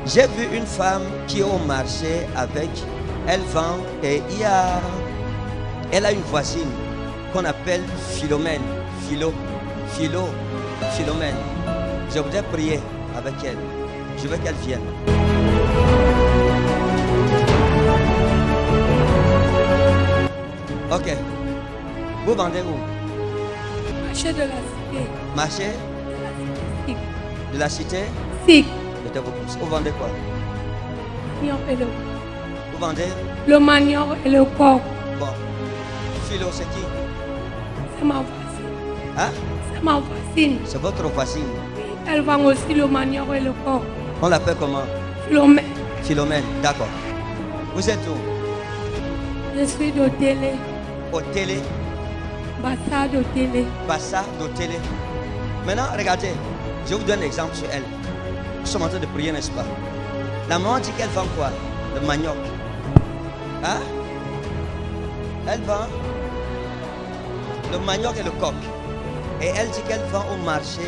J'ai vu une femme qui est au marché avec, elle vend et elle a une voisine qu'on appelle Philomène. Philomène. Je voudrais prier avec elle. Je veux qu'elle vienne. Ok. Vous vendez où? Marché de la cité. Marché de la cité? Si. Vous vendez quoi? Vous vendez? Le manioc et le coq. Bon. Philo, c'est qui? C'est ma voisine. Hein? C'est ma voisine. C'est votre voisine. Elle vend aussi le manioc et le coq. On l'appelle comment? Philomène. Philomène, d'accord. Vous êtes où? Je suis de télé. Au télé? Bassa de télé. Bassa de télé. Maintenant, regardez. Je vous donne un exemple sur elle. Nous sommes en train de prier, n'est-ce pas? La maman dit qu'elle vend quoi? Le manioc. Hein? Elle vend le manioc et le coq. Et elle dit qu'elle vend au marché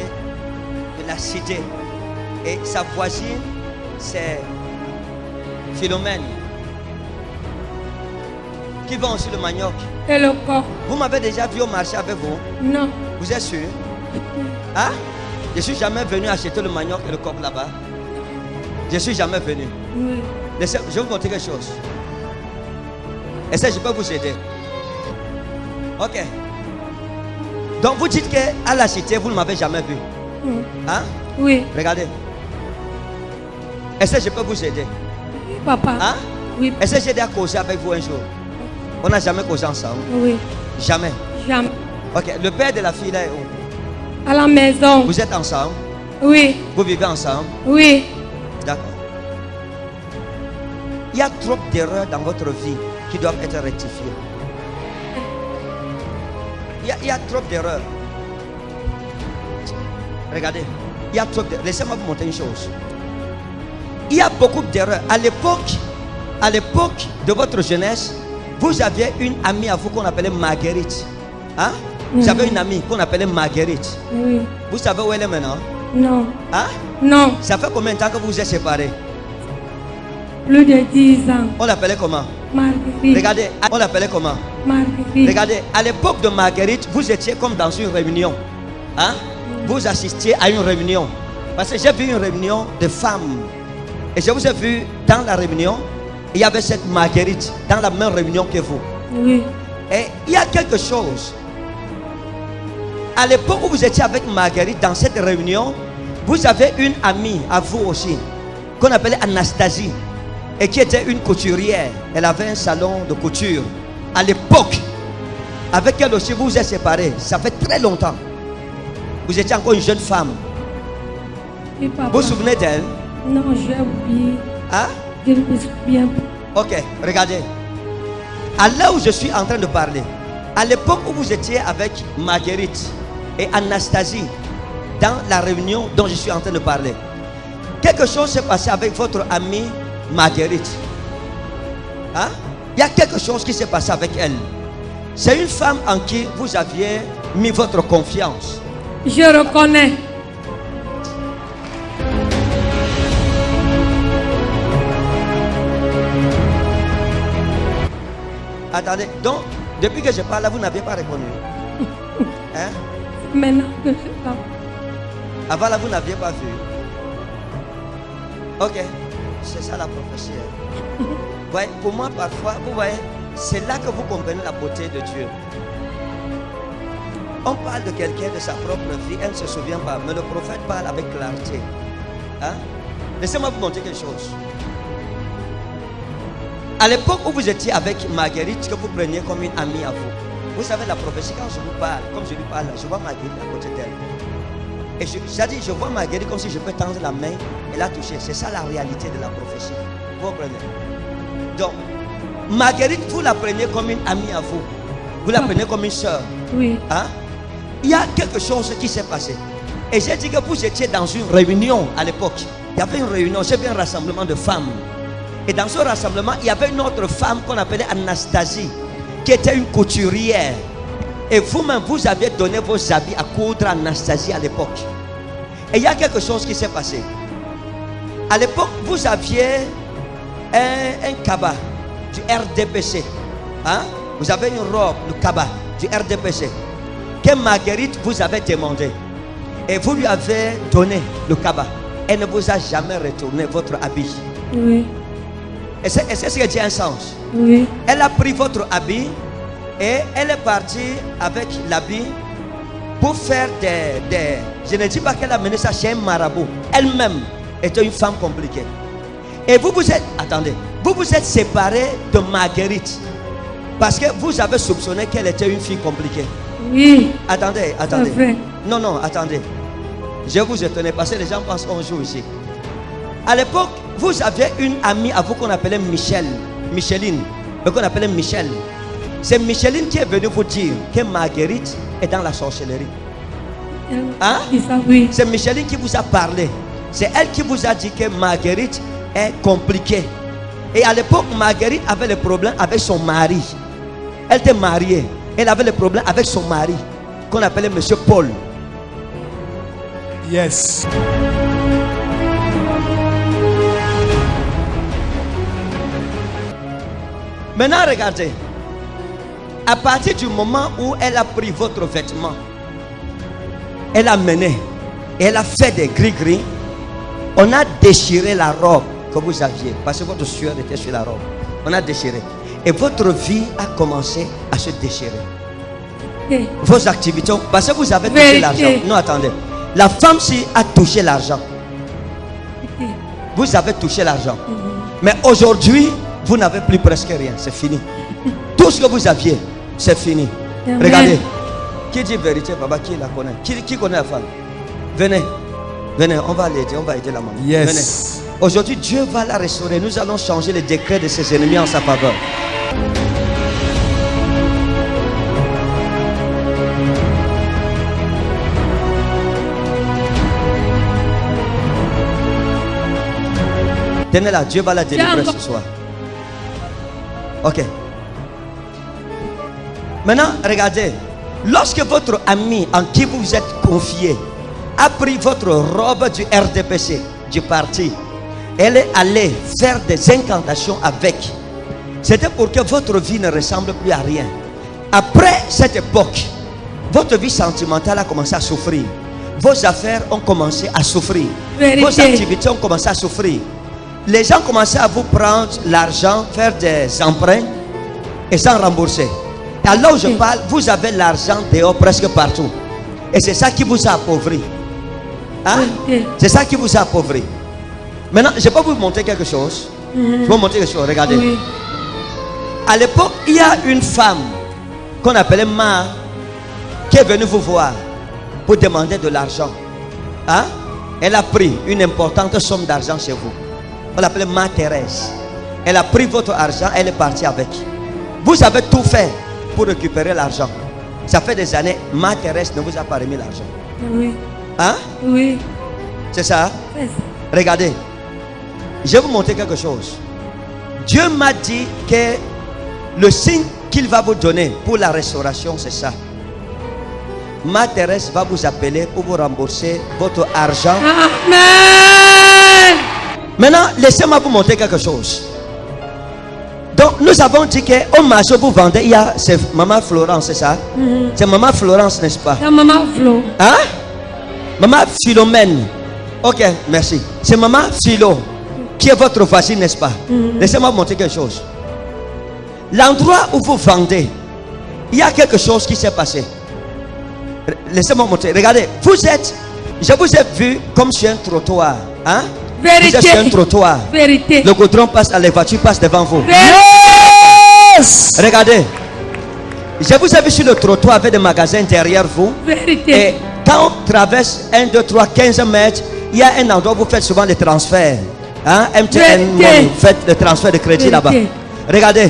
de la cité. Et sa voisine, c'est Philomène, qui vend aussi le manioc. Et le coq. Vous m'avez déjà vu au marché avec vous? Non. Vous êtes sûr? Hein? Je suis jamais venu acheter le manioc et le coq là-bas. Je suis jamais venu. Oui. Je vais vous montrer quelque chose. Et ça, je peux vous aider. Ok. Donc vous dites qu'à la cité, vous ne m'avez jamais vu. Hein? Oui. Regardez. Est-ce que je peux vous aider? Oui, papa. Hein? Oui. Est-ce que j'ai déjà causé avec vous un jour? On n'a jamais causé ensemble? Oui. Jamais. Jamais. Ok. Le père de la fille là est où? À la maison. Vous êtes ensemble? Oui. Vous vivez ensemble? Oui. D'accord. Il y a trop d'erreurs dans votre vie qui doivent être rectifiées. Il y a trop d'erreurs. Regardez, il y a trop d'erreurs. Laissez-moi vous montrer une chose. Il y a beaucoup d'erreurs. À l'époque de votre jeunesse, vous aviez une amie à vous qu'on appelait Marguerite. Hein? Vous avez une amie qu'on appelait Marguerite. Oui. Vous savez où elle est maintenant? Non. Hein? Non. Ça fait combien de temps que vous êtes séparés? Plus de 10 ans. On l'appelait comment? Marguerite. Regardez, on l'appelait comment? Marguerite. Regardez, à l'époque de Marguerite, vous étiez comme dans une réunion. Hein? Vous assistiez à une réunion. Parce que j'ai vu une réunion de femmes. Et je vous ai vu dans la réunion, il y avait cette Marguerite dans la même réunion que vous. Oui. Et il y a quelque chose. À l'époque où vous étiez avec Marguerite dans cette réunion, vous avez une amie à vous aussi, qu'on appelait Anastasie, et qui était une couturière. Elle avait un salon de couture. À l'époque, avec elle aussi, vous vous êtes séparés. Ça fait très longtemps. Vous étiez encore une jeune femme. Oui, papa. Vous vous souvenez d'elle? Non, j'ai oublié. Hein? Je ne me souviens pas. Ok, regardez. À l'heure où je suis en train de parler, à l'époque où vous étiez avec Marguerite et Anastasie, dans la réunion dont je suis en train de parler, quelque chose s'est passé avec votre amie Marguerite. Hein? Il y a quelque chose qui s'est passé avec elle. C'est une femme en qui vous aviez mis votre confiance. Je reconnais. Attendez, donc, depuis que je parle là, vous n'aviez pas reconnu. Hein? Maintenant que je parle. Avant là, vous n'aviez pas vu. Ok, c'est ça la prophétie. Ouais, pour moi, parfois, vous voyez, c'est là que vous comprenez la beauté de Dieu. On parle de quelqu'un de sa propre vie, elle ne se souvient pas, mais le prophète parle avec clarté. Hein? Laissez-moi vous montrer quelque chose. À l'époque où vous étiez avec Marguerite, que vous preniez comme une amie à vous, vous savez la prophétie, quand je vous parle, comme je lui parle, je vois Marguerite à côté d'elle. Et je vois Marguerite comme si je peux tendre la main et la toucher. C'est ça la réalité de la prophétie. Vous comprenez? Donc, Marguerite, vous la prenez comme une amie à vous. Vous la prenez comme une soeur. Oui. Hein? Il y a quelque chose qui s'est passé. Et j'ai dit que vous étiez dans une réunion à l'époque. Il y avait une réunion, c'était un rassemblement de femmes. Et dans ce rassemblement, il y avait une autre femme qu'on appelait Anastasie, qui était une couturière. Et vous-même, vous aviez donné vos habits à coudre à Anastasie à l'époque. Et il y a quelque chose qui s'est passé. À l'époque, vous aviez un kaba du RDPC. Hein? Vous avez une robe, le kaba du RDPC, que Marguerite vous avait demandé. Et vous lui avez donné le kaba. Elle ne vous a jamais retourné votre habit. Oui. Est-ce que ça a un sens? Oui. Elle a pris votre habit et elle est partie avec l'habit pour faire des... Je ne dis pas qu'elle a mené ça chez un marabout. Elle-même était une femme compliquée. Et vous vous êtes... Attendez. Vous vous êtes séparés de Marguerite parce que vous avez soupçonné qu'elle était une fille compliquée. Oui. Attendez. C'est vrai. Non, attendez. Je vous étonne parce que les gens pensent qu'on joue ici. À l'époque, vous aviez une amie à vous qu'on appelait Micheline, mais qu'on appelait Michel. C'est Micheline qui est venue vous dire que Marguerite est dans la sorcellerie. Hein? Oui. C'est Micheline qui vous a parlé. C'est elle qui vous a dit que Marguerite est compliquée. Et à l'époque, Marguerite avait le problème avec son mari. Elle était mariée. Elle avait le problème avec son mari, qu'on appelait Monsieur Paul. Yes. Maintenant, regardez. À partir du moment où elle a pris votre vêtement, elle a mené, et elle a fait des gris-gris, on a déchiré la robe que vous aviez, parce que votre sueur était sur la robe. On a déchiré. Et votre vie a commencé à se déchirer. Okay. Vos activités, parce que vous avez touché l'argent. Non, attendez. La femme-ci a touché l'argent. Okay. Vous avez touché l'argent. Mais aujourd'hui, vous n'avez plus presque rien. C'est fini. Tout ce que vous aviez, c'est fini. Amen. Regardez. Qui dit vérité, Baba, qui la connaît? Qui connaît la femme? Venez. Venez, on va l'aider, on va aider la maman. Yes. Venez. Aujourd'hui, Dieu va la restaurer. Nous allons changer les décrets de ses ennemis en sa faveur. Tenez-la, Dieu va la délivrer ce soir. Ok. Maintenant, regardez. Lorsque votre ami en qui vous vous êtes confié a pris votre robe du RDPC, du parti, elle est allée faire des incantations avec. C'était pour que votre vie ne ressemble plus à rien. Après cette époque, votre vie sentimentale a commencé à souffrir. Vos affaires ont commencé à souffrir. Vérité. Vos activités ont commencé à souffrir. Les gens commençaient à vous prendre l'argent, faire des emprunts et sans rembourser. Et alors où je parle, vous avez l'argent dehors presque partout. Et c'est ça qui vous a appauvri. Hein? C'est ça qui vous a appauvri. Maintenant, je peux vous montrer quelque chose. Je vais vous montrer quelque chose. Regardez. Oui. À l'époque, il y a une femme qu'on appelait Ma qui est venue vous voir pour demander de l'argent. Hein? Elle a pris une importante somme d'argent chez vous. On l'appelait Ma Thérèse. Elle a pris votre argent, elle est partie avec. Vous avez tout fait pour récupérer l'argent. Ça fait des années, Ma Thérèse ne vous a pas remis l'argent. Oui. Hein? Oui. C'est ça? C'est ça. Regardez. Je vais vous montrer quelque chose. Dieu m'a dit que le signe qu'il va vous donner pour la restauration, c'est ça. Ma Thérèse va vous appeler pour vous rembourser votre argent. Amen. Maintenant, laissez-moi vous montrer quelque chose. Donc, nous avons dit qu'au marché, vous vendez, il y a, c'est Maman Florence, c'est ça? C'est Maman Florence, n'est-ce pas? C'est Maman Flo. Hein? Maman Philomène. Ok, merci. C'est Maman Philo qui est votre voisine, n'est-ce pas? Laissez-moi vous montrer quelque chose. L'endroit où vous vendez, il y a quelque chose qui s'est passé. Laissez-moi montrer. Regardez, vous êtes, je vous ai vu comme sur un trottoir. Hein? Vérité. Vous êtes sur un trottoir. Vérité. Le goudron passe, les voitures passent devant vous. Yes. Regardez. Je vous ai vu sur le trottoir avec des magasins derrière vous. Vérité. Et quand on traverse 1, 2, 3, 15 mètres, il y a un endroit où vous faites souvent des transferts. Hein? MTN, vous faites des transferts de crédit là-bas. Regardez.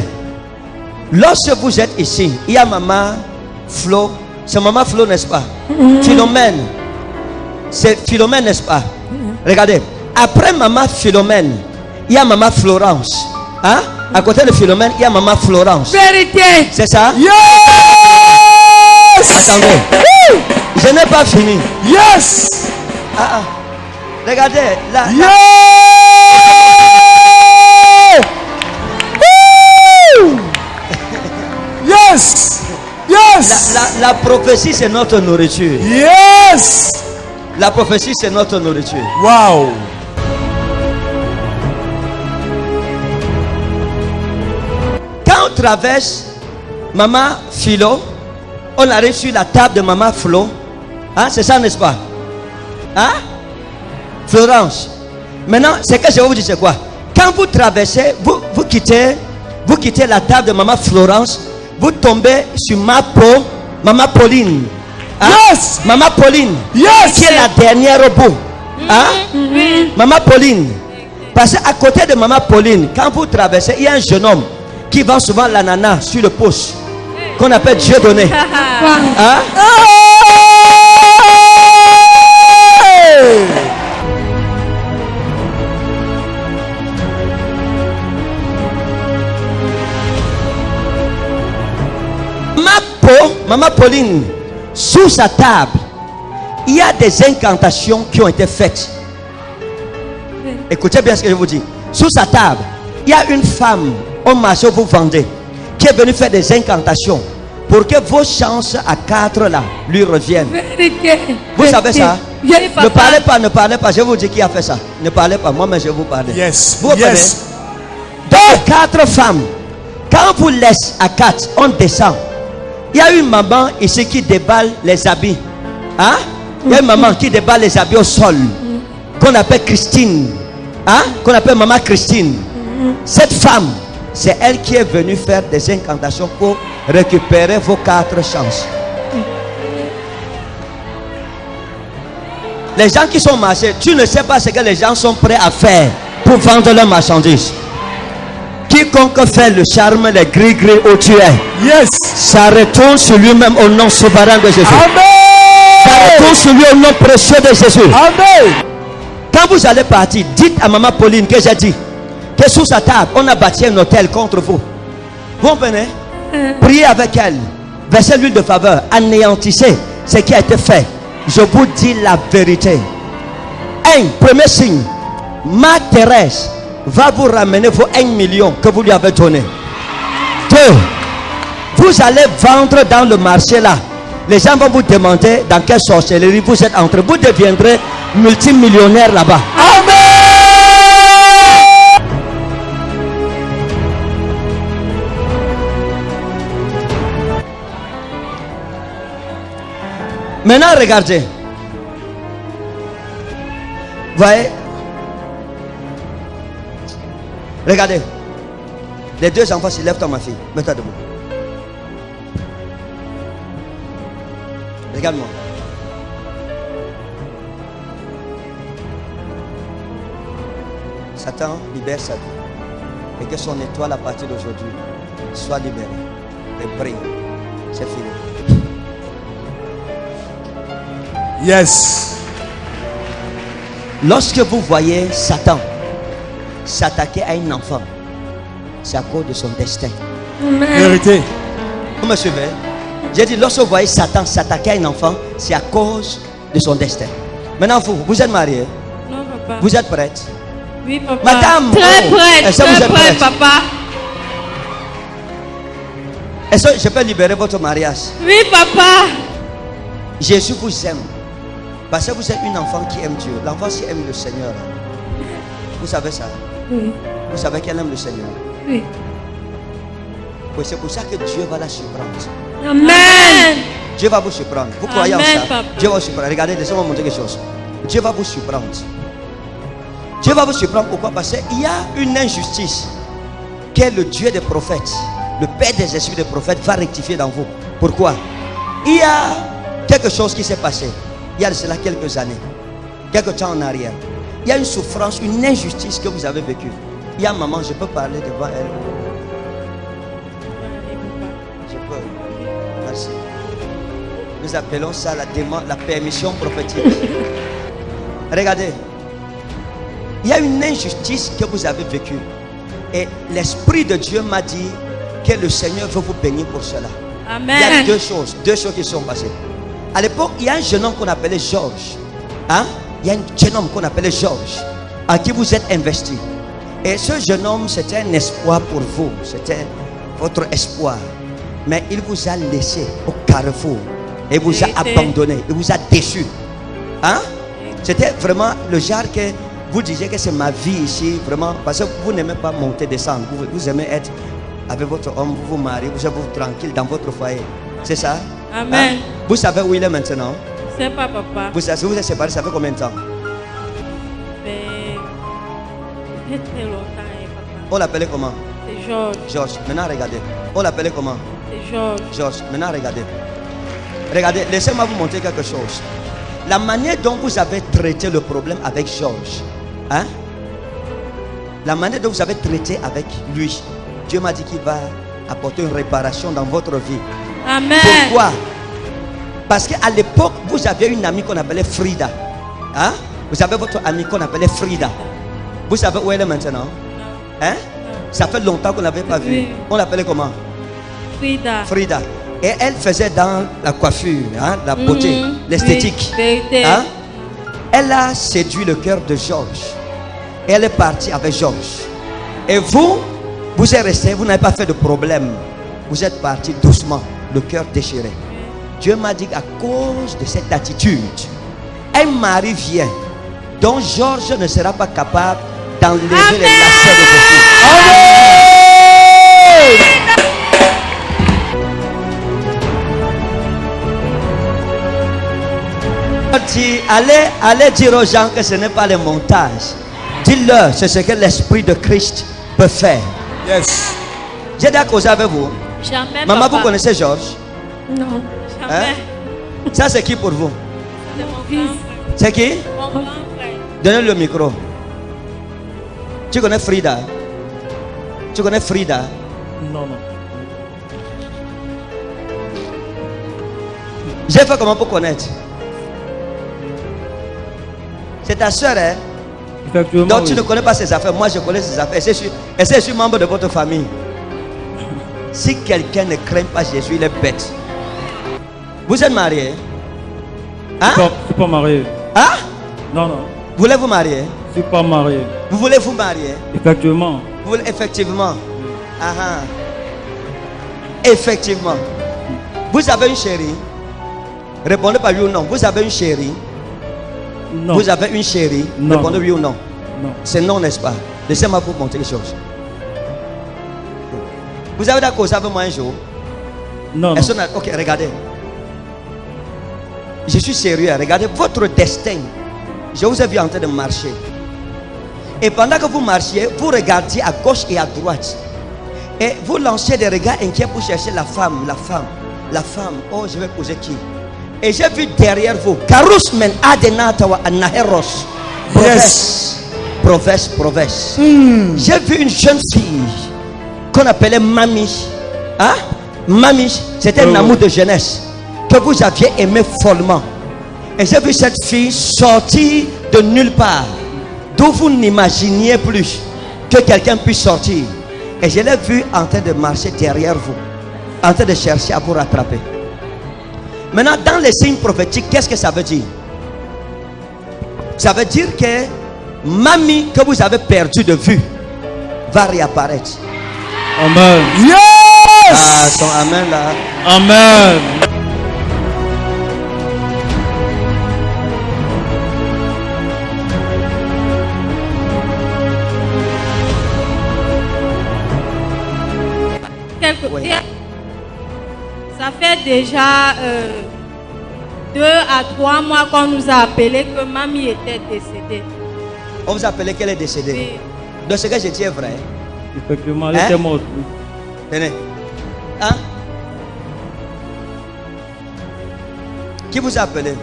Lorsque vous êtes ici, il y a Maman Flo. C'est Maman Flo, n'est-ce pas? Philomène. C'est Philomène, n'est-ce pas? Regardez. Après Maman Philomène, il y a Maman Florence. Hein? À côté de Philomène, il y a Maman Florence. Vérité. C'est ça? Yes. Attendez. Je n'ai pas fini. Yes. Ah, ah. Regardez, Yeah! Woo! Yes! Yes! la prophétie, c'est notre nourriture. Yes! La prophétie, c'est notre nourriture. Wow! Quand on traverse Maman Philo, on arrive sur la table de Maman Flo. Hein, c'est ça, n'est-ce pas? Hein? Florence. Maintenant, ce que je vais vous dire, c'est quoi? Quand vous traversez, vous quittez la table de Maman Florence, vous tombez sur Maman Pauline. Hein? Yes! Maman Pauline. Yes! Qui est la dernière au bout. Hein? Maman Pauline. Parce qu'à côté de Maman Pauline, quand vous traversez, il y a un jeune homme qui vend souvent l'ananas sur le poste, qu'on appelle Dieu donné. Hein? Hey! Maman Pauline, sous sa table, il y a des incantations qui ont été faites. Écoutez bien ce que je vous dis. Sous sa table, il y a une femme au marché où vous vendez qui est venue faire des incantations pour que vos chances à 4 là lui reviennent. Vous savez ça? Ne parlez pas. Je vous dis qui a fait ça. Ne parlez pas. Moi-même, je vais vous parler. Yes. Vous comprenez? Yes. Donc, 4 femmes. Quand vous laissez à 4, on descend. Il y a une maman ici qui déballe les habits. Hein? Il y a une maman qui déballe les habits au sol. Qu'on appelle Christine. Hein? Qu'on appelle Maman Christine. Cette femme, c'est elle qui est venue faire des incantations pour récupérer vos 4 chances. Les gens qui sont marchés, tu ne sais pas ce que les gens sont prêts à faire pour vendre leurs marchandises. Quiconque fait le charme, les gris-gris où tu es, Yes. ça retourne sur lui-même au nom souverain de Jésus. Ça Amen. retourne sur lui au nom précieux de Jésus. Amen. Quand vous allez partir, dites à Maman Pauline que j'ai dit que sous sa table, on a bâti un hôtel contre vous. Vous venez, priez avec elle, versez l'huile de faveur, anéantissez ce qui a été fait. Je vous dis la vérité. Premier signe, Ma Thérèse va vous ramener vos 1 million que vous lui avez donné. 2, vous allez vendre dans le marché là. Les gens vont vous demander dans quelle sorcellerie vous êtes entré. Vous deviendrez multimillionnaire là-bas. Amen. Maintenant, regardez. Voyez. Regardez. Les 2 enfants se lèvent, toi ma fille. Mets-toi debout. Regarde-moi. Satan libère sa vie. Et que son étoile à partir d'aujourd'hui soit libérée. Et brille. C'est fini. Yes. Lorsque vous voyez Satan s'attaquer à un enfant, c'est à cause de son destin. Vérité. Vous me suivez? J'ai dit, lorsque vous voyez Satan s'attaquer à un enfant, c'est à cause de son destin. Maintenant, vous êtes mariés? Non, papa. Vous êtes prête? Oui, papa. Madame, Très oh, prête. est-ce que vous Très êtes prête, prête? papa. Est-ce que je peux libérer votre mariage? Oui, papa. Jésus vous aime. Parce que vous êtes une enfant qui aime Dieu. L'enfant qui aime le Seigneur. Vous savez ça? Oui. Vous savez qu'elle aime le Seigneur. Oui. Oui, c'est pour ça que Dieu va la surprendre. Amen. Dieu va vous surprendre. Vous croyez en Amen, ça? papa. Dieu va vous surprendre. Regardez, laissez-moi montrer quelque chose. Dieu va vous surprendre. Dieu va vous surprendre. Pourquoi? Parce qu'il y a une injustice que le Dieu des prophètes, le Père des esprits des prophètes va rectifier dans vous. Pourquoi? Il y a quelque chose qui s'est passé. Il y a de cela quelques années, quelques temps en arrière. Il y a une souffrance, une injustice que vous avez vécue. Il y a maman, je peux parler devant elle. Je peux. Merci. Nous appelons ça la permission prophétique. Regardez. Il y a une injustice que vous avez vécue. Et l'Esprit de Dieu m'a dit que le Seigneur veut vous bénir pour cela. Il y a Amen. deux choses qui sont passées. À l'époque, il y a un jeune homme qu'on appelait Georges. Hein? il y a un jeune homme qu'on appelait Georges, à qui vous êtes investi. Et ce jeune homme, c'était un espoir pour vous. C'était votre espoir. Mais il vous a laissé au carrefour. Et vous a abandonné. Il vous a déçu. Hein? C'était vraiment le genre que vous disiez que c'est ma vie ici. Vraiment. Parce que vous n'aimez pas monter, descendre. Vous aimez être avec votre homme. Vous vous mariez. Vous êtes tranquille dans votre foyer. C'est ça? Amen. Hein? Vous savez où il est maintenant? C'est pas papa. Vous savez, vous êtes séparés, ça fait combien de temps? Mais très longtemps, papa. On l'appelait comment? C'est Georges. Georges. Maintenant, regardez. On l'appelait comment? C'est Georges. Georges. Maintenant, regardez. Regardez, laissez-moi vous montrer quelque chose. La manière dont vous avez traité le problème avec Georges, hein? La manière dont vous avez traité avec lui, Dieu m'a dit qu'il va apporter une réparation dans votre vie. Amen. Pourquoi? Parce qu'à l'époque, vous aviez une amie qu'on appelait Frida. Hein? Vous avez votre amie qu'on appelait Frida. Vous savez où elle est maintenant? Hein? Ça fait longtemps qu'on n'avait pas vu. Oui. On l'appelait comment? Frida. Frida. Et elle faisait dans la coiffure, hein, la beauté, l'esthétique. Oui, vérité. Hein? Elle a séduit le cœur de Georges. Et elle est partie avec Georges. Et vous, vous êtes resté, vous n'avez pas fait de problème. Vous êtes parti doucement, le cœur déchiré. Dieu m'a dit qu'à cause de cette attitude, un mari vient dont Georges ne sera pas capable d'enlever les lacets de vos filles. Allez dire aux gens que ce n'est pas le montage. Dis-leur, c'est ce que l'Esprit de Christ peut faire. Yes. J'ai déjà causé avec vous. Jamais, Maman, papa. vous connaissez Georges? Non. Jamais. Hein? Ça, c'est qui pour vous? C'est mon fils. C'est qui? Mon grand frère. Donnez le micro. Tu connais Frida? Tu connais Frida? Non, non. J'ai fait comment pour connaître? C'est ta soeur, hein? Effectivement, Donc tu oui. ne connais pas ses affaires. Moi, je connais ses affaires. Et c'est sur membre de votre famille. Si quelqu'un ne craint pas Jésus, il est bête. Vous êtes marié? Hein? Je suis pas marié. Hein? Non, non. Voulez vous marier? Je suis pas marié. Vous voulez vous marier? Effectivement. Vous voulez, effectivement. Ah ah. Effectivement. Vous avez une chérie? Répondez par oui ou non. Vous avez une chérie? Non. Vous avez une chérie? Non. Répondez oui ou non. Non. C'est non, n'est-ce pas? Laissez-moi vous montrer les choses. Vous avez d'accord avec moi un jour? Non, non. Est-ce qu'on a- Ok, regardez. Je suis sérieux. Regardez votre destin. Je vous ai vu en train de marcher. Et pendant que vous marchiez, vous regardiez à gauche et à droite. Et vous lanciez des regards inquiets pour chercher la femme, la femme, la femme. Oh, je vais poser qui? Et j'ai vu derrière vous, Karus men adenatawa anaheros. Yes. Proverse. J'ai vu une jeune fille qu'on appelait Mamie. Hein? Mamie, c'était un amour de jeunesse que vous aviez aimé follement. Et j'ai vu cette fille sortir de nulle part, d'où vous n'imaginiez plus que quelqu'un puisse sortir. Et je l'ai vue en train de marcher derrière vous, en train de chercher à vous rattraper. Maintenant, dans les signes prophétiques, qu'est-ce que ça veut dire? Ça veut dire que Mamie que vous avez perdu de vue va réapparaître. Amen. Ah, Yes. ton amen là. Amen. Oui. Ça fait déjà 2 à 3 mois qu'on nous a appelé que mamie était décédée. On vous appelait qu'elle est décédée. Oui. De ce que je dis est vrai. Effectivement, elle Hein? était morte. Tenez. Hein? Qui vous a appelé?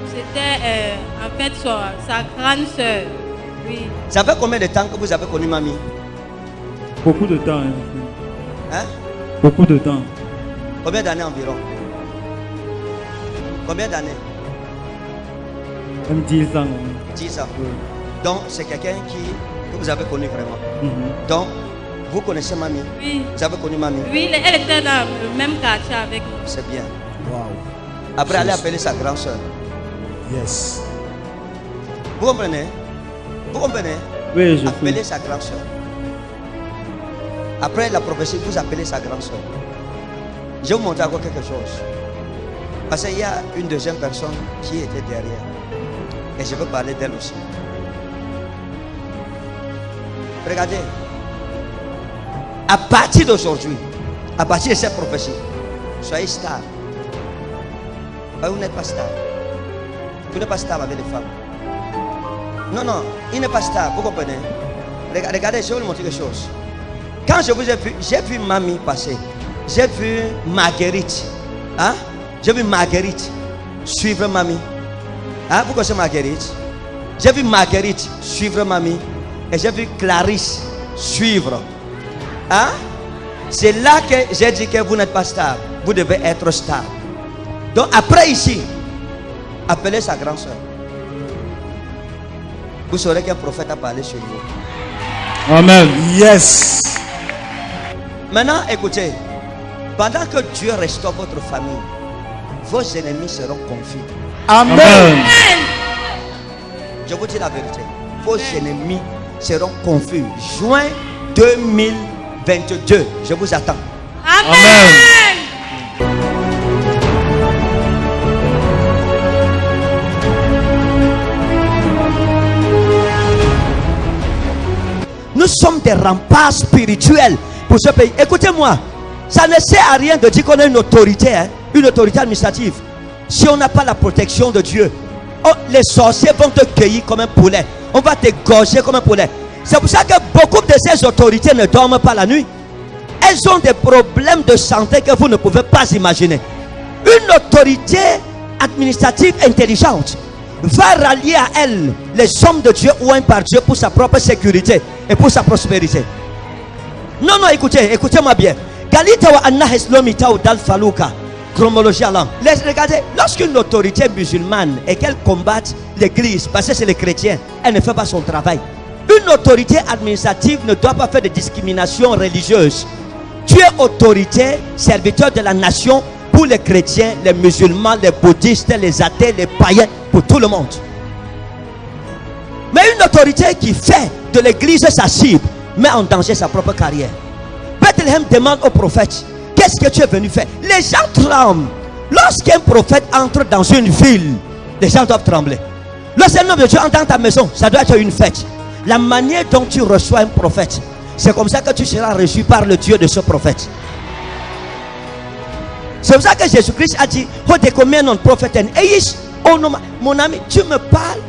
C'était en fait sa grande soeur. Oui. Ça fait combien de temps que vous avez connu Mamie? Beaucoup de temps. Hein? Beaucoup de temps. Combien d'années environ? Combien d'années? Même 10 ans. 10 ans. Oui. Donc, c'est quelqu'un que vous avez connu vraiment. Mhm. Donc, vous connaissez Mamie? Oui. Vous avez connu Mamie? Oui, elle était dans le même quartier avec nous. C'est bien. Wow. Après, allez appeler sa grande soeur. Yes. Vous comprenez? Vous comprenez? Oui, je Appelez sais. sa grande soeur. Après la prophétie, vous appelez sa grande soeur. Je vais vous montrer encore quelque chose. Parce qu'il y a une deuxième personne qui était derrière. Et je veux parler d'elle aussi. Regardez. À partir d'aujourd'hui, à partir de cette prophétie, soyez stable. Vous n'êtes pas stable. Vous n'êtes pas stable avec les femmes. Non, non, il n'est pas stable. Vous comprenez? Regardez, je vais vous montrer quelque chose. Quand je vous ai vu, j'ai vu Mamie passer. J'ai vu Marguerite. Hein? J'ai vu Marguerite suivre Mamie. Hein? Vous connaissez Marguerite? J'ai vu Marguerite suivre Mamie. Et j'ai vu Clarisse suivre. Hein? C'est là que j'ai dit que vous n'êtes pas stable. Vous devez être stable. Donc après ici, appelez sa grande soeur. Vous saurez qu'un prophète a parlé sur vous. Amen. Yes. Maintenant, écoutez. Pendant que Dieu restaure votre famille, vos ennemis seront confus. Amen. Amen. Je vous dis la vérité. Vos ennemis seront confus. Juin 2022. Je vous attends. Amen. Nous sommes des remparts spirituels pour ce pays. Écoutez-moi, ça ne sert à rien de dire qu'on a une autorité, hein, une autorité administrative, si on n'a pas la protection de Dieu. Oh, les sorciers vont te cueillir comme un poulet. On va t'égorger comme un poulet. C'est pour ça que beaucoup de ces autorités ne dorment pas la nuit. Elles ont des problèmes de santé que vous ne pouvez pas imaginer. Une autorité administrative intelligente va rallier à elle les hommes de Dieu ouïs par Dieu pour sa propre sécurité et pour sa prospérité. Non, non, écoutez-moi bien. Galitawa Annahes Lomitao Dal Faluka. Chronologie allant. Regardez, lorsqu'une autorité musulmane et qu'elle combatte l'église, parce que c'est les chrétiens, elle ne fait pas son travail. Une autorité administrative ne doit pas faire de discrimination religieuse. Tu es autorité, serviteur de la nation pour les chrétiens, les musulmans, les bouddhistes, les athées, les païens, pour tout le monde. Mais une autorité qui fait de l'église sa cible met en danger sa propre carrière. Bethléem demande au prophète: qu'est-ce que tu es venu faire? Les gens tremblent. Lorsqu'un prophète entre dans une ville, les gens doivent trembler. Lorsqu'un homme de Dieu entre dans ta maison, ça doit être une fête. La manière dont tu reçois un prophète, c'est comme ça que tu seras reçu par le Dieu de ce prophète. C'est pour ça que Jésus-Christ a dit: mon ami, tu me parles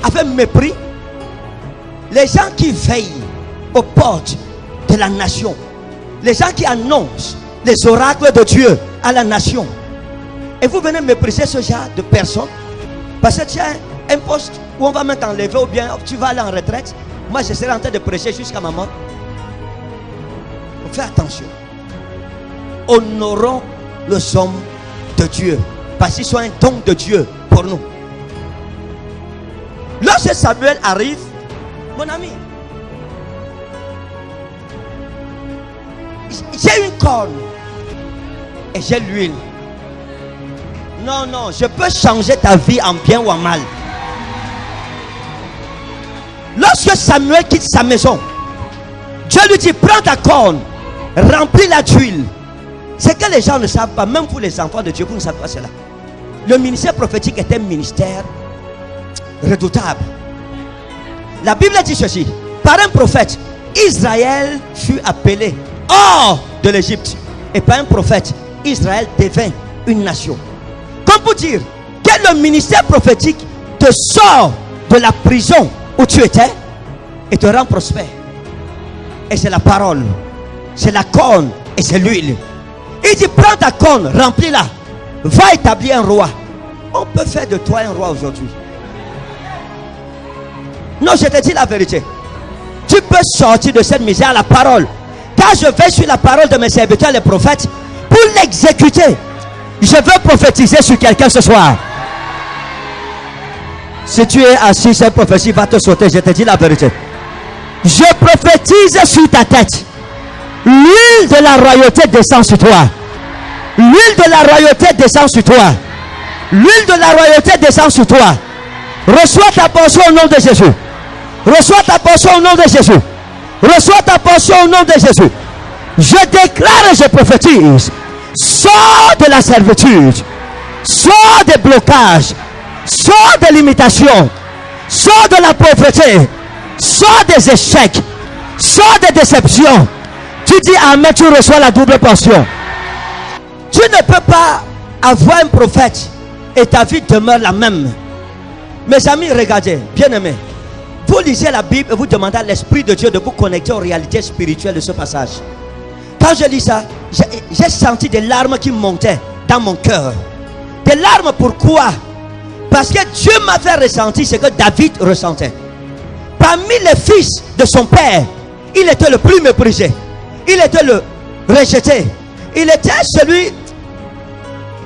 avec mépris. Les gens qui veillent aux portes de la nation, les gens qui annoncent les oracles de Dieu à la nation, et vous venez mépriser ce genre de personnes parce que tu as un poste où on va même t'enlever, ou bien tu vas aller en retraite. Moi je serai en train de prêcher jusqu'à ma mort. Fais attention. Honorons les hommes de Dieu, parce qu'ils sont un don de Dieu pour nous. Lorsque Samuel arrive, mon ami, j'ai une corne et j'ai l'huile. Non, non, je peux changer ta vie en bien ou en mal. Lorsque Samuel quitte sa maison, Dieu lui dit: prends ta corne, remplis-la d'huile. C'est que les gens ne savent pas, même pour les enfants de Dieu, vous ne savez pas cela. Le ministère prophétique est un ministère redoutable. La Bible dit ceci: par un prophète, Israël fut appelé hors de l'Égypte, et par un prophète, Israël devint une nation. Comme pour dire que le ministère prophétique te sort de la prison où tu étais et te rend prospère. Et c'est la parole, c'est la corne et c'est l'huile. Il dit: prends ta corne, remplis-la, va établir un roi. On peut faire de toi un roi aujourd'hui. Non, je te dis la vérité. Tu peux sortir de cette misère à la parole. Car je vais sur la parole de mes serviteurs les prophètes pour l'exécuter. Je veux prophétiser sur quelqu'un ce soir. Si tu es assis, cette prophétie va te sauter. Je te dis la vérité. Je prophétise sur ta tête. L'huile de la royauté descend sur toi. L'huile de la royauté descend sur toi. L'huile de la royauté descend sur toi. Reçois ta portion au nom de Jésus. Reçois ta portion au nom de Jésus. Reçois ta portion au nom de Jésus. Je déclare et je prophétise. Sors de la servitude. Sors des blocages. Sors des limitations. Sors de la pauvreté. Sors des échecs. Sors des déceptions. Tu dis amen, tu reçois la double portion. Tu ne peux pas avoir un prophète et ta vie demeure la même. Mes amis, regardez, bien-aimés. Vous lisez la Bible et vous demandez à l'Esprit de Dieu de vous connecter aux réalités spirituelles de ce passage. Quand je lis ça, j'ai senti des larmes qui montaient dans mon cœur. Des larmes, pourquoi? Parce que Dieu m'a fait ressentir ce que David ressentait. Parmi les fils de son père, il était le plus méprisé. Il était le rejeté. Il était celui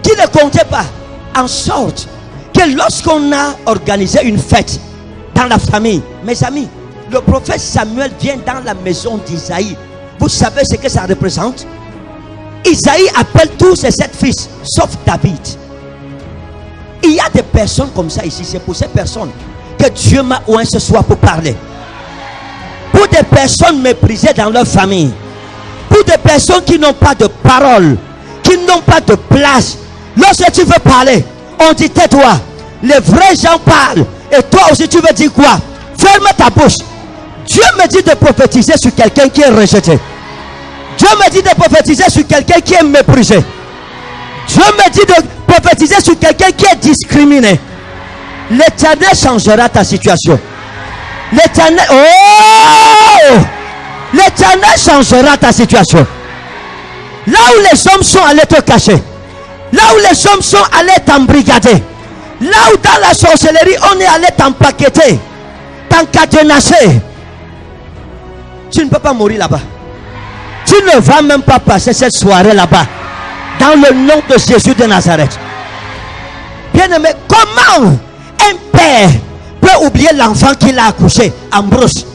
qui ne comptait pas. En sorte que lorsqu'on a organisé une fête dans la famille, mes amis, le prophète Samuel vient dans la maison d'Isaïe. Vous savez ce que ça représente? Isaïe appelle tous ses 7 fils, sauf David. Il y a des personnes comme ça ici. C'est pour ces personnes que Dieu m'a oint ce soir pour parler. Pour des personnes méprisées dans leur famille. Pour des personnes qui n'ont pas de parole, qui n'ont pas de place. Lorsque tu veux parler, on dit tais-toi. Les vrais gens parlent. Et toi aussi tu veux dire quoi? Ferme ta bouche. Dieu me dit de prophétiser sur quelqu'un qui est rejeté. Dieu me dit de prophétiser sur quelqu'un qui est méprisé. Dieu me dit de prophétiser sur quelqu'un qui est discriminé. L'Éternel changera ta situation. L'Éternel, oh, l'Éternel changera ta situation. Là où les hommes sont allés te cacher, là où les hommes sont allés t'embrigader, là où dans la sorcellerie on est allé t'empaqueter, t'encadenasser, tu ne peux pas mourir là-bas. Tu ne vas même pas passer cette soirée là-bas. Dans le nom de Jésus de Nazareth. Bien-aimé, comment un père peut oublier l'enfant qu'il a accouché en brousse,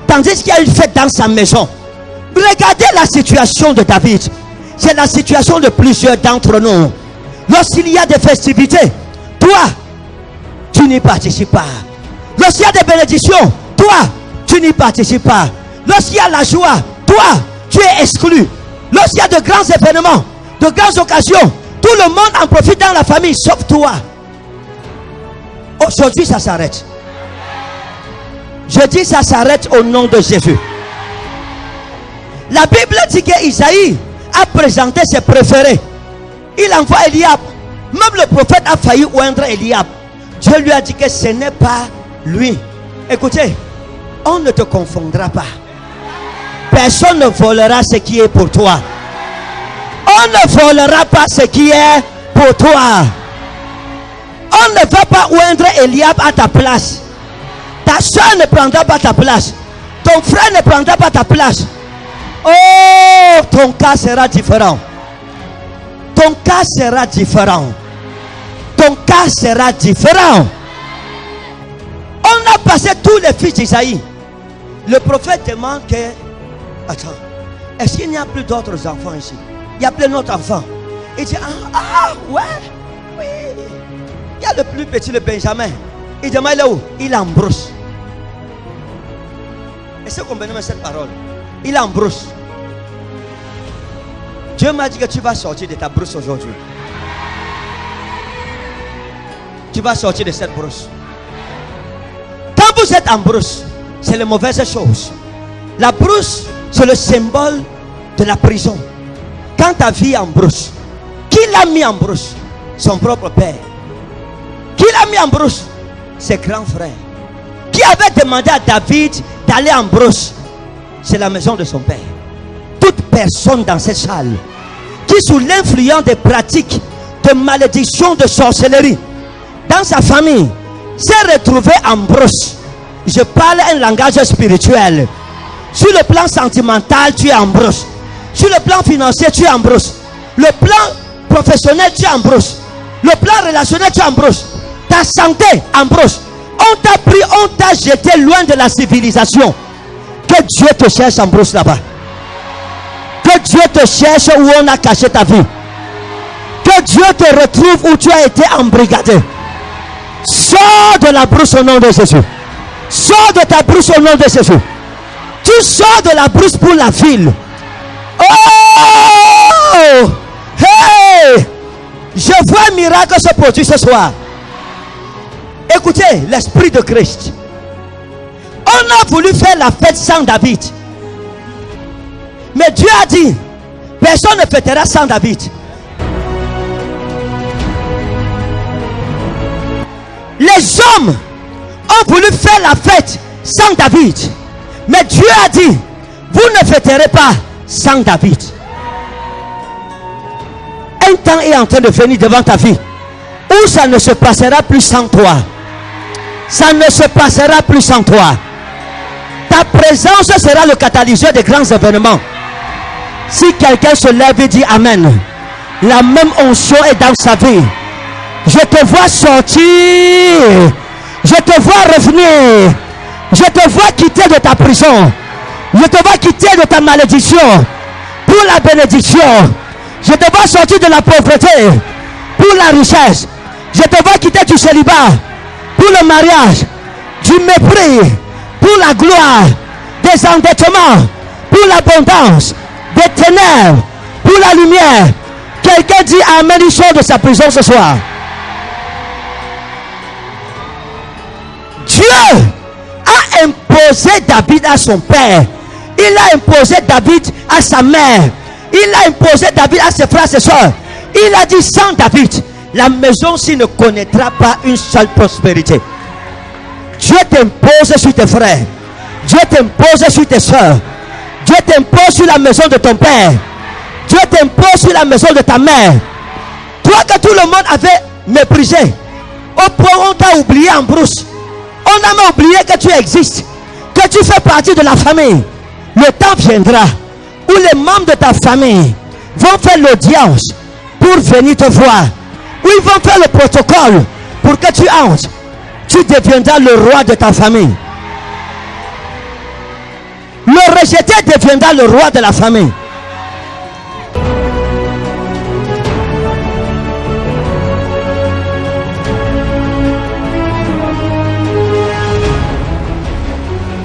tandis qu'il y a une fête dans sa maison? Regardez la situation de David. C'est la situation de plusieurs d'entre nous. Lorsqu'il y a des festivités, toi, tu n'y participes pas. Lorsqu'il y a des bénédictions, toi, tu n'y participes pas. Lorsqu'il y a la joie, toi, tu es exclu. Lorsqu'il y a de grands événements, de grandes occasions, tout le monde en profite dans la famille, sauf toi. Aujourd'hui, ça s'arrête. Je dis ça s'arrête au nom de Jésus. La Bible dit qu'Isaïe a présenté ses préférés. Il envoie Eliab. Même le prophète a failli oindre Eliab. Dieu lui a dit que ce n'est pas lui. Écoutez, on ne te confondra pas. Personne ne volera ce qui est pour toi. On ne volera pas ce qui est pour toi. On ne va pas oindre Eliab à ta place. Ta soeur ne prendra pas ta place. Ton frère ne prendra pas ta place. Oh, ton cas sera différent. Ton cas sera différent. Ton cas sera différent. On a passé tous les fils d'Isaïe. Le prophète demande que... Attends, est-ce qu'il n'y a plus d'autres enfants ici? Il y a plein d'autres enfants. Il dit, ouais, oui. Il y a le plus petit, le Benjamin. Il demande, il est où? Il est en brousse. Est-ce que vous comprenez cette parole? Il est en brousse. Dieu m'a dit que tu vas sortir de ta brousse aujourd'hui. Tu vas sortir de cette brousse. Quand vous êtes en brousse, c'est les mauvaises choses. La brousse, c'est le symbole de la prison. Quand ta vie est en brousse, qui l'a mis en brousse? Son propre père. Qui l'a mis en brousse? Ses grands frères. Qui avait demandé à David d'aller en brousse? C'est la maison de son père. Toute personne dans cette salle qui, sous l'influence des pratiques de malédiction, de sorcellerie dans sa famille, s'est retrouvé en brousse. Je parle un langage spirituel. Sur le plan sentimental, tu es en brousse. Sur le plan financier, tu es en brousse. Le plan professionnel, tu es en brousse. Le plan relationnel, tu es en brousse. Ta santé, en brousse. On t'a pris, on t'a jeté loin de la civilisation. Que Dieu te cherche en brousse là-bas. Que Dieu te cherche où on a caché ta vie. Que Dieu te retrouve où tu as été embrigadé. Sors Sors de la brousse au nom de Jésus. Sors de ta brousse au nom de Jésus. Tu sors de la brousse pour la ville. Oh! Hey! Je vois un miracle se produire ce soir. Écoutez, l'Esprit de Christ. On a voulu faire la fête sans David. Mais Dieu a dit, personne ne fêtera sans David. Les hommes ont voulu faire la fête sans David. Mais Dieu a dit, vous ne fêterez pas sans David. Un temps est en train de venir devant ta vie où ça ne se passera plus sans toi. Ça ne se passera plus sans toi. Ta présence sera le catalyseur des grands événements. Si quelqu'un se lève et dit Amen, la même onction est dans sa vie. Je te vois sortir. Je te vois revenir. Je te vois quitter de ta prison. Je te vois quitter de ta malédiction pour la bénédiction. Je te vois sortir de la pauvreté pour la richesse. Je te vois quitter du célibat pour le mariage, du mépris pour la gloire, des endettements pour l'abondance, des ténèbres pour la lumière. Quelqu'un dit Amen, il sort de sa prison ce soir. Dieu a imposé David à son père. Il a imposé David à sa mère. Il a imposé David à ses frères et ses soeurs. Il a dit sans David, la maison-ci ne connaîtra pas une seule prospérité. Dieu t'impose sur tes frères. Dieu t'impose sur tes soeurs. Dieu t'impose sur la maison de ton père. Dieu t'impose sur la maison de ta mère. Toi que tout le monde avait méprisé, au point où on t'a oublié en brousse. On a même oublié que tu existes, que tu fais partie de la famille. Le temps viendra où les membres de ta famille vont faire l'audience pour venir te voir. Où ils vont faire le protocole pour que tu entres. Tu deviendras le roi de ta famille. Le rejeté deviendra le roi de la famille.